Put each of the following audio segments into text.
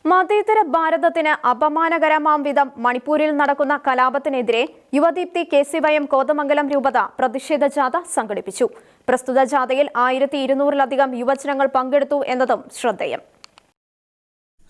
മതേതര ഭാരതത്തിന് അപമാനകരമാം വിധം മണിപ്പൂരിൽ നടക്കുന്ന കലാപത്തിനെതിരെ യുവദീപ്തി KCYM കോതമംഗലം രൂപത പ്രതിഷേധ ജാഥ സംഘടിപ്പിച്ചു. പ്രസ്തുത ജാഥയിൽ 1200-ലധികം യുവജനങ്ങൾ പങ്കെടുത്തു എന്നതും ശ്രദ്ധേയം.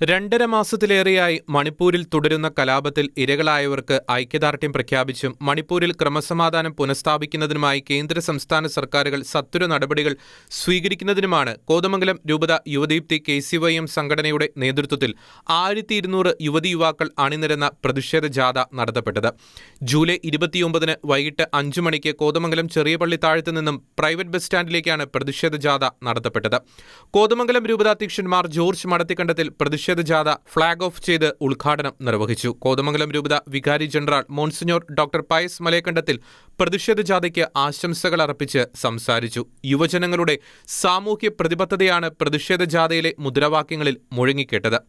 2.5 മാസത്തിലേറെയായി മണിപ്പൂരിൽ തുടരുന്ന കലാപത്തിൽ ഇരകളായവർക്ക് ഐക്യദാർഢ്യം പ്രഖ്യാപിച്ചും മണിപ്പൂരിൽ ക്രമസമാധാനം പുനഃസ്ഥാപിക്കുന്നതിനുമായി കേന്ദ്ര സംസ്ഥാന സർക്കാരുകൾ സത്വര നടപടികൾ സ്വീകരിക്കുന്നതിനുമാണ് കോതമംഗലം രൂപത യുവദീപ്തി KCYM സംഘടനയുടെ നേതൃത്വത്തിൽ 1200 യുവതി യുവാക്കൾ അണിനിരന്ന പ്രതിഷേധ ജാഥ നടത്തപ്പെട്ടത്. ജൂലൈ 29-ന് വൈകിട്ട് 5 മണിക്ക് കോതമംഗലം ചെറിയ പള്ളിത്താഴത്ത് നിന്നും പ്രൈവറ്റ് ബസ് സ്റ്റാൻഡിലേക്കാണ് പ്രതിഷേധ ജാഥ നടത്തപ്പെട്ടത്. കോതമംഗലം രൂപതാധ്യക്ഷന്മാർ ജോർജ് മടത്തിക്കണ്ടത്തിൽ പ്രതിഷേധ ജാഥ ഫ്ളാഗ് ഓഫ് ചെയ്ത് ഉദ്ഘാടനം നിർവഹിച്ചു. കോതമംഗലം രൂപത വികാരി general monsignor doctor Pius Malayakandathil പ്രതിഷേധ ജാഥയ്ക്ക് ആശംസകൾ അർപ്പിച്ച് സംസാരിച്ചു. യുവജനങ്ങളുടെ സാമൂഹ്യ പ്രതിബദ്ധതയാണ് പ്രതിഷേധ ജാഥയിലെ മുദ്രാവാക്യങ്ങളിൽ മുഴങ്ങിക്കേട്ടത്.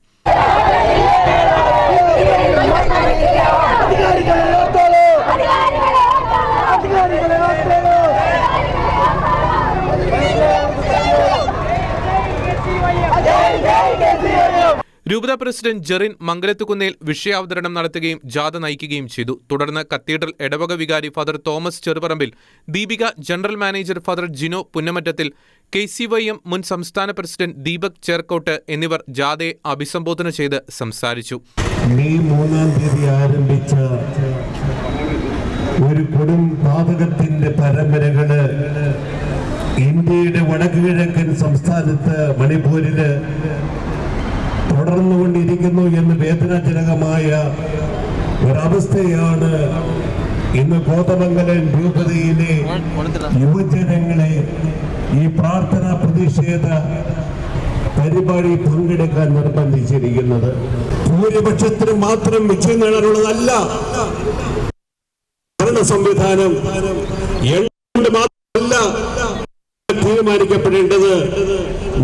രൂപത പ്രസിഡന്റ് ജെറിൻ മംഗലത്തുകുന്നേൽ വിഷയാവതരണം നടത്തുകയും ജാഥ നയിക്കുകയും ചെയ്തു. തുടർന്ന് കത്തീഡ്രൽ ഇടവക വികാരി father Thomas Cheruparambil, Deepika general manager father Jino Punnamattathil, KCYM മുൻ സംസ്ഥാന പ്രസിഡന്റ് ദീപക് ചേർക്കോട്ട് എന്നിവർ ജാഥയെ അഭിസംബോധന ചെയ്ത് സംസാരിച്ചു. മെയ് 3-ാം തീയതി ആരംഭിച്ച ഒരു കൊടും പാതകത്തിന്റെ പരമ്പരകള് ഇന്ത്യയുടെ വടക്കുകിഴക്കൻ സംസ്ഥാനത്ത് മണിപ്പൂരില് തുടർന്നുകൊണ്ടിരിക്കുന്നു എന്ന് വേദനാജനകമായ ഒരവസ്ഥയാണ് ഇന്ന് കോതമംഗലം രൂപതയിലെ യുവജനങ്ങളെ ഈ പ്രാർത്ഥനാ പ്രതിഷേധ പരിപാടി പങ്കെടുക്കാൻ നിർബന്ധിച്ചിരിക്കുന്നത്. ഭൂരിപക്ഷത്തിന് മാത്രം വിജയം നേടാനുള്ളതല്ല ഭരണ സംവിധാനം, മാത്രമല്ല തീരുമാനിക്കപ്പെടേണ്ടത്.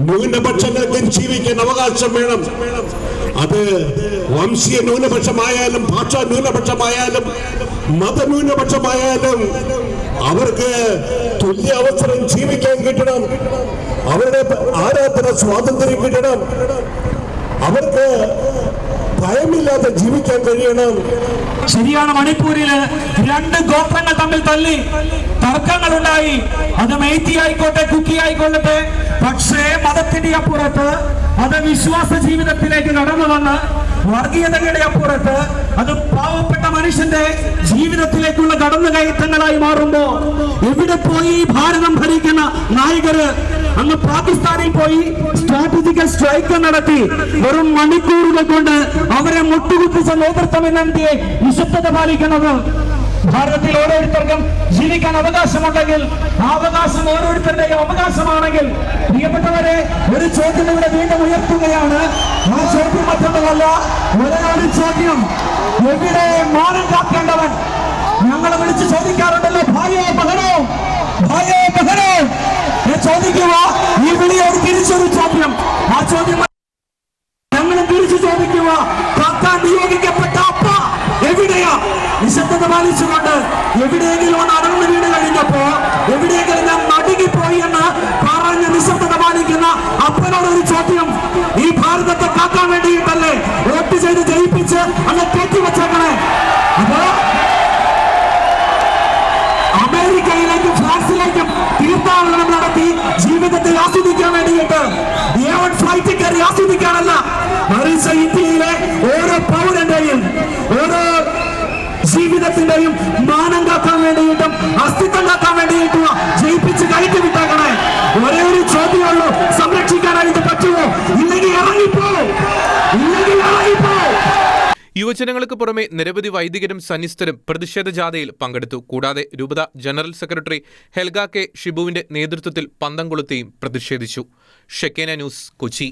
ന്യൂനപക്ഷങ്ങൾക്ക് ജീവിക്കാൻ അവകാശം വേണം. അത് വംശീയ ന്യൂനപക്ഷമായാലും ഭാഷാ ന്യൂനപക്ഷമായാലും മതന്യൂനപക്ഷമായാലും അവർക്ക് തുല്യ അവസരം ജീവിക്കാൻ കിട്ടണം. അവരുടെ ആരാധന സ്വാതന്ത്ര്യം കിട്ടണം. അവർക്ക് ഭയമില്ലാതെ ജീവിക്കാൻ കഴിയണം. ശരിയാണ്, മണിപ്പൂരില് 2 ഗോത്രങ്ങൾ തമ്മിൽ തല്ലി തർക്കങ്ങളുണ്ടായി. അത് മെയ്തി ആയിക്കോട്ടെ, കുക്കി ആയിക്കൊള്ളട്ടെ. പക്ഷേ മതത്തിന്റെ അപ്പുറത്ത്, വിശ്വാസ ജീവിതത്തിലേക്ക് കടന്നു വന്ന് വർഗീയതയുടെ അപ്പുറത്ത് അത് പാവപ്പെട്ട മനുഷ്യന്റെ ജീവിതത്തിലേക്കുള്ള കടന്നുകയറ്റങ്ങളായി മാറുമ്പോ എവിടെ പോയി ഭാരതം ഭരിക്കുന്ന നായകര്? അങ്ങ് പാകിസ്ഥാനിൽ പോയി സ്ട്രാറ്റജിക്കൽ സ്ട്രൈക്ക് നടത്തി വെറും മണിക്കൂറുകൾ കൊണ്ട് അവരെ മുട്ടുകുത്തിച്ച നേതൃത്വം എന്നതിയെ നിശബ്ദത പാലിക്കുന്നത്. ഭാരതത്തിൽ ഓരോരുത്തർക്കും ജീവിക്കാൻ അവകാശമുണ്ടെങ്കിൽ ആ അവകാശം ഓരോരുത്തരുടെയും അവകാശമാണെങ്കിൽ, പ്രിയപ്പെട്ടവരെ, ഒരു ചോദ്യം ഇവിടെ വീണ്ടും ഉയർത്തുകയാണ്. ആ ചോദ്യം മറ്റൊന്നുമല്ല, ഒരേ ചോദ്യം: എവിടെ മാനം കാക്കേണ്ടവൻ? ഞങ്ങൾ വിളിച്ച് ചോദിക്കാറുണ്ടല്ലോ, ഭായോ ബഹനോ, ഭായോ ബഹനോ ചോദിക്കുക. ഈ വിളിയോട് തിരിച്ചൊരു ചോദ്യം, ആ ചോദ്യം ഞങ്ങളും തിരിച്ചു ചോദിക്കുക: കാക്കാൻ നിയോഗിക്കപ്പെട്ട അപ്പ എവിടെയാ? നിശബ്ദത പാലിച്ചുകൊണ്ട് എവിടെയെങ്കിലും ഒന്ന് അടർന്നു വീണ് കഴിഞ്ഞപ്പോ എവിടെയെങ്കിലും ഞാൻ നടുങ്ങിപ്പോയി എന്ന് പറഞ്ഞ് നിശബ്ദത പാലിക്കുന്ന അപ്പനോടൊരു ചോദ്യം: ഈ ഭാരതത്തെ കാക്കാൻ വേണ്ടിയിട്ടല്ലേ വോട്ട് ചെയ്ത് ജയിപ്പിച്ച് അങ്ങ് കെട്ടിവെച്ചേക്കണേ? അപ്പോ അമേരിക്കയിലേക്കും ഫ്രാൻസിലേക്കും തീർത്ഥാടനം നടത്തി ജീവിതത്തെ ആസ്വദിക്കാൻ വേണ്ടിയിട്ട് A1 ഫ്ലൈറ്റിൽ കയറി ആസ്വദിക്കാനല്ല, മറിച്ച് ഇന്ത്യയിലെ ഓരോ പൗരന്റെയും ഓരോ ജീവിതത്തിന്റെയും മാനം കാക്കാൻ വേണ്ടിയിട്ടും അസ്തിത്വം കാക്കാൻ വേണ്ടിയിട്ടും ജയിപ്പിച്ച് കയറ്റി വിട്ടേക്കണേ. ഒരേ ഒരു ചോദ്യമുള്ളൂ: സംരക്ഷിക്കാനായിട്ട് പറ്റുമോ? ഇല്ലെങ്കിൽ ഇറങ്ങിപ്പോ, ഇല്ലെങ്കിൽ ഇറങ്ങിപ്പോ. യുവജനങ്ങൾക്ക് പുറമെ നിരവധി വൈദികരും സന്യസ്തരും പ്രതിഷേധ ജാഥയിൽ പങ്കെടുത്തു. കൂടാതെ രൂപത ജനറൽ സെക്രട്ടറി ഹെൽഗ K. ഷിബുവിന്റെ നേതൃത്വത്തിൽ പന്തം കൊളുത്തിയും പ്രതിഷേധിച്ചു. ഷെക്കേന ന്യൂസ്, കൊച്ചി.